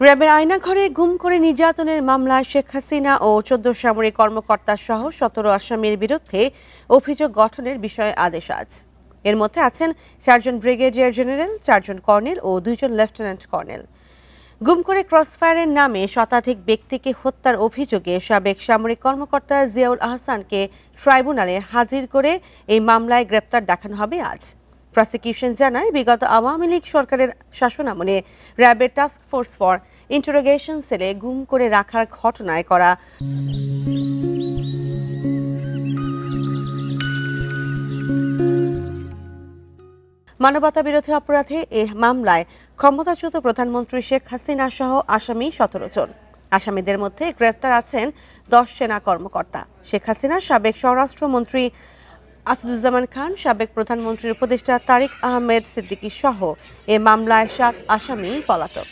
র্যাবের আয়নাঘরে গুম করে নির্যাতনের মামলায় শেখ হাসিনা ও ১৪ সামরিক কর্মকর্তা সহ ১৭ আসামির বিরুদ্ধে অভিযোগ গঠনের বিষয়ে আদেশ আজ। এর মধ্যে আছেন ৪ জন ব্রিগেডিয়ার জেনারেল, ৪ জন কর্নেল ও ২ জন লেফটেন্যান্ট কর্নেল। গুম করে ক্রসফায়ারের নামে শতাধিক ব্যক্তিকে হত্যার অভিযোগে সাবেক সামরিক কর্মকর্তা জিয়াউল আহসানকে ট্রাইব্যুনালে হাজির করে এই মামলায় গ্রেপ্তার দেখানো হবে আজ। প্রসিকিউশন জানায়, বিগত আওয়ামী লীগ সরকারের শাসনামলে র্যাবের টাস্ক ফোর্স ফর ইন্টারোগেশন সেলে গুম করে রাখার ঘটনায় করা মানবতা বিরোধী অপরাধে এ মামলায় ক্ষমতাচ্যুত প্রধানমন্ত্রী শেখ হাসিনা সহ আসামি ১৭ জন। আসামিদের মধ্যে গ্রেপ্তার আছেন ১০ সেনা কর্মকর্তা। শেখ হাসিনা, সাবেক স্বরাষ্ট্রমন্ত্রী আসাদুজ্জামান খান, সাবেক প্রধানমন্ত্রীর উপদেষ্টা তারিক আহমেদ সিদ্দিকী সহ এ মামলায় ৭ আসামি পলাতক।